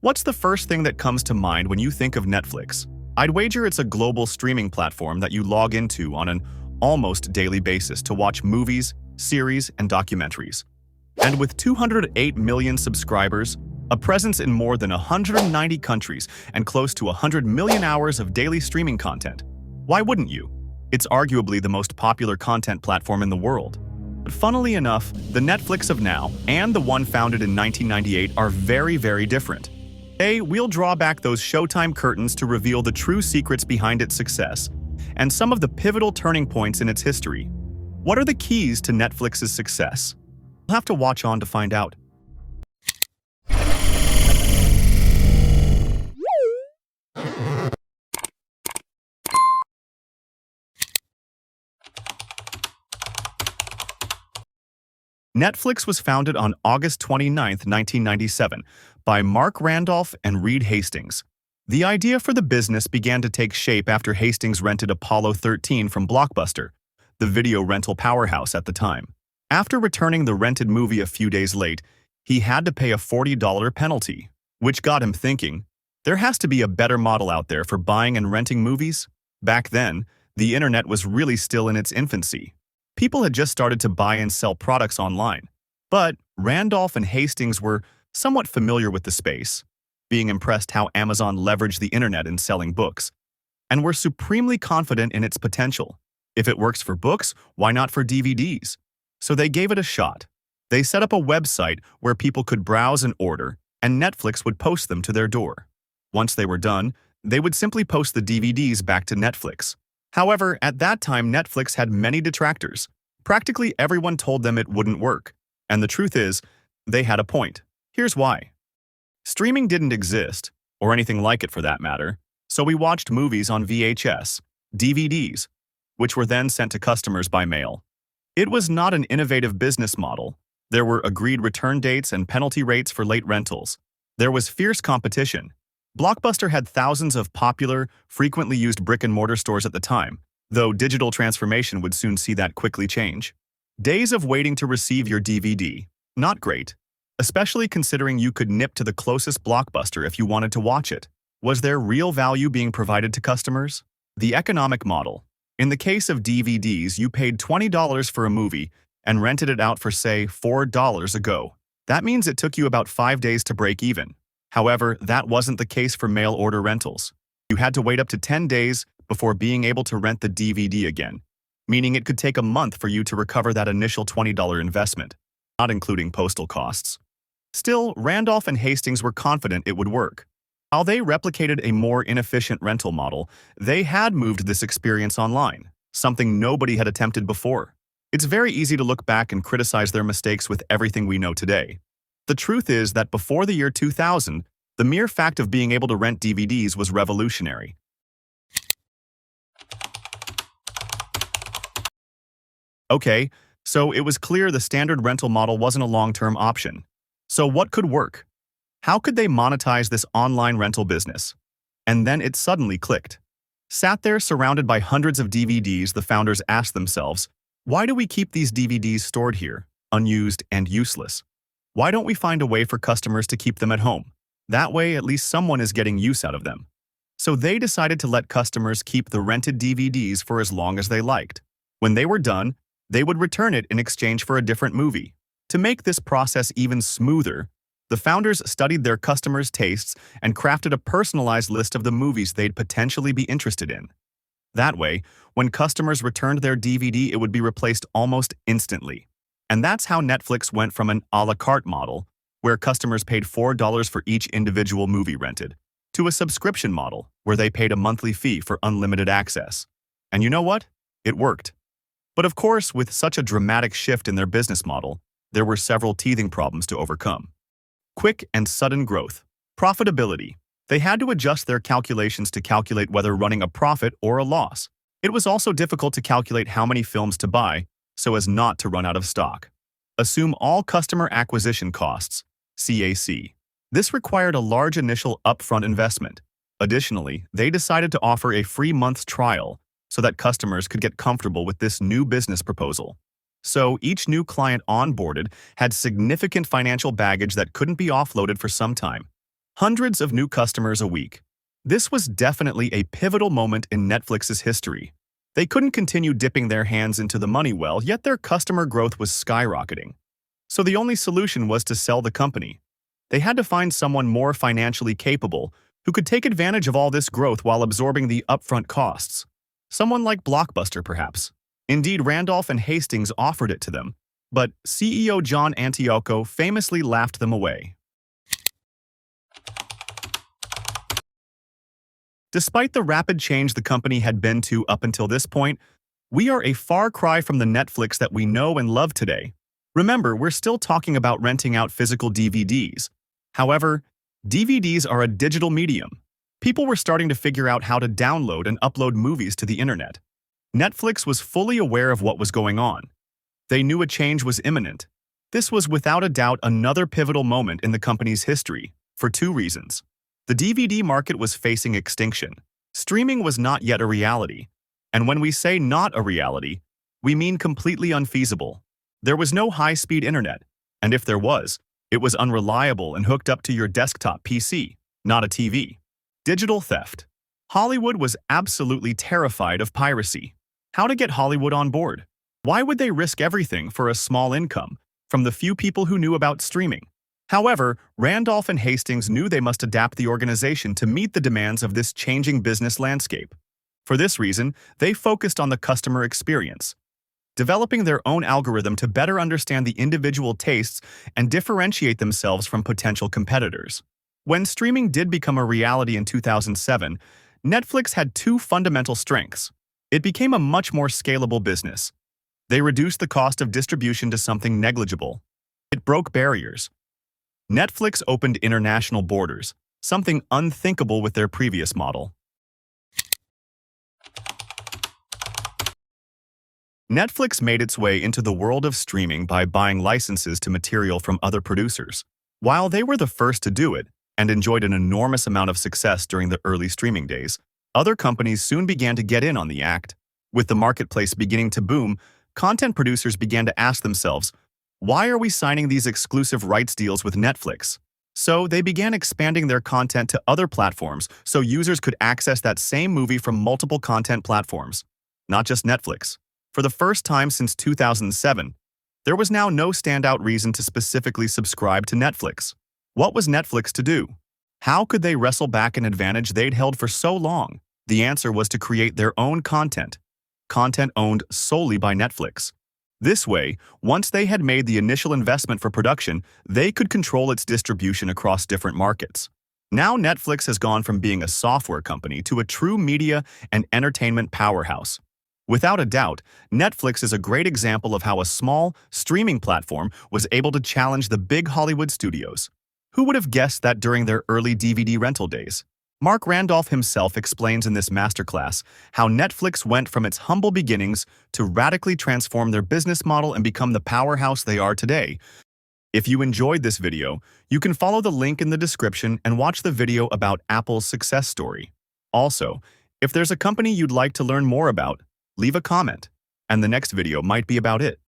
What's the first thing that comes to mind when you think of Netflix? I'd wager it's a global streaming platform that you log into on an almost daily basis to watch movies, series, and documentaries. And with 208 million subscribers, a presence in more than 190 countries, and close to 100 million hours of daily streaming content, why wouldn't you? It's arguably the most popular content platform in the world. But funnily enough, the Netflix of now and the one founded in 1998 are very, very different. Today, we'll draw back those Showtime curtains to reveal the true secrets behind its success and some of the pivotal turning points in its history. What are the keys to Netflix's success? You'll have to watch on to find out. Netflix was founded on August 29, 1997, by Mark Randolph and Reed Hastings. The idea for the business began to take shape after Hastings rented Apollo 13 from Blockbuster, the video rental powerhouse at the time. After returning the rented movie a few days late, he had to pay a $40 penalty, which got him thinking, there has to be a better model out there for buying and renting movies? Back then, the internet was really still in its infancy. People had just started to buy and sell products online. But Randolph and Hastings were somewhat familiar with the space, being impressed how Amazon leveraged the internet in selling books, and were supremely confident in its potential. If it works for books, why not for DVDs? So they gave it a shot. They set up a website where people could browse and order, and Netflix would post them to their door. Once they were done, they would simply post the DVDs back to Netflix. However, at that time, Netflix had many detractors. Practically everyone told them it wouldn't work. And the truth is, they had a point. Here's why. Streaming didn't exist, or anything like it for that matter, so we watched movies on VHS, DVDs, which were then sent to customers by mail. It was not an innovative business model. There were agreed return dates and penalty rates for late rentals. There was fierce competition. Blockbuster had thousands of popular, frequently used brick-and-mortar stores at the time, though digital transformation would soon see that quickly change. Days of waiting to receive your DVD. Not great. Especially considering you could nip to the closest Blockbuster if you wanted to watch it. Was there real value being provided to customers? The economic model. In the case of DVDs, you paid $20 for a movie and rented it out for, say, $4 a go. That means it took you about 5 days to break even. However, that wasn't the case for mail order rentals. You had to wait up to 10 days before being able to rent the DVD again, meaning it could take a month for you to recover that initial $20 investment, not including postal costs. Still, Randolph and Hastings were confident it would work. While they replicated a more inefficient rental model, they had moved this experience online, something nobody had attempted before. It's very easy to look back and criticize their mistakes with everything we know today. The truth is that before the year 2000, the mere fact of being able to rent DVDs was revolutionary. Okay, so it was clear the standard rental model wasn't a long-term option. So what could work? How could they monetize this online rental business? And then it suddenly clicked. Sat there surrounded by hundreds of DVDs, the founders asked themselves, why do we keep these DVDs stored here, unused and useless? Why don't we find a way for customers to keep them at home? That way, at least someone is getting use out of them. So they decided to let customers keep the rented DVDs for as long as they liked. When they were done, they would return it in exchange for a different movie. To make this process even smoother, the founders studied their customers' tastes and crafted a personalized list of the movies they'd potentially be interested in. That way, when customers returned their DVD, it would be replaced almost instantly. And that's how Netflix went from an a la carte model, where customers paid $4 for each individual movie rented, to a subscription model, where they paid a monthly fee for unlimited access. And you know what? It worked. But of course, with such a dramatic shift in their business model, there were several teething problems to overcome. Quick and sudden growth. Profitability. They had to adjust their calculations to calculate whether running a profit or a loss. It was also difficult to calculate how many films to buy so as not to run out of stock. Assume all customer acquisition costs, CAC. This required a large initial upfront investment. Additionally, they decided to offer a free month's trial so that customers could get comfortable with this new business proposal. So each new client onboarded had significant financial baggage that couldn't be offloaded for some time. hundreds of new customers a week. This was definitely a pivotal moment in Netflix's history. They couldn't continue dipping their hands into the money well, yet their customer growth was skyrocketing. So the only solution was to sell the company. They had to find someone more financially capable who could take advantage of all this growth while absorbing the upfront costs. Someone like Blockbuster, perhaps. Indeed, Randolph and Hastings offered it to them, but CEO John Antioco famously laughed them away. Despite the rapid change the company had been to up until this point, we are a far cry from the Netflix that we know and love today. Remember, we're still talking about renting out physical DVDs. However, DVDs are a digital medium. People were starting to figure out how to download and upload movies to the internet. Netflix was fully aware of what was going on. They knew a change was imminent. This was without a doubt another pivotal moment in the company's history, for two reasons. The DVD market was facing extinction. Streaming was not yet a reality. And when we say not a reality, we mean completely unfeasible. There was no high-speed internet, and if there was, it was unreliable and hooked up to your desktop PC, not a TV. Digital theft. Hollywood was absolutely terrified of piracy. How to get Hollywood on board? Why would they risk everything for a small income from the few people who knew about streaming? However, Randolph and Hastings knew they must adapt the organization to meet the demands of this changing business landscape. For this reason, they focused on the customer experience, developing their own algorithm to better understand the individual tastes and differentiate themselves from potential competitors. When streaming did become a reality in 2007, Netflix had two fundamental strengths. It became a much more scalable business. They reduced the cost of distribution to something negligible. It broke barriers. Netflix opened international borders, something unthinkable with their previous model. Netflix made its way into the world of streaming by buying licenses to material from other producers. While they were the first to do it and enjoyed an enormous amount of success during the early streaming days, other companies soon began to get in on the act. With the marketplace beginning to boom, content producers began to ask themselves, why are we signing these exclusive rights deals with Netflix? So they began expanding their content to other platforms so users could access that same movie from multiple content platforms, not just Netflix. For the first time since 2007, there was now no standout reason to specifically subscribe to Netflix. What was Netflix to do? How could they wrestle back an advantage they'd held for so long? The answer was to create their own content owned solely by Netflix. This way, once they had made the initial investment for production, they could control its distribution across different markets. Now Netflix has gone from being a software company to a true media and entertainment powerhouse. Without a doubt, Netflix is a great example of how a small, streaming platform was able to challenge the big Hollywood studios. Who would have guessed that during their early DVD rental days? Mark Randolph himself explains in this masterclass how Netflix went from its humble beginnings to radically transform their business model and become the powerhouse they are today. If you enjoyed this video, you can follow the link in the description and watch the video about Apple's success story. Also, if there's a company you'd like to learn more about, leave a comment, and the next video might be about it.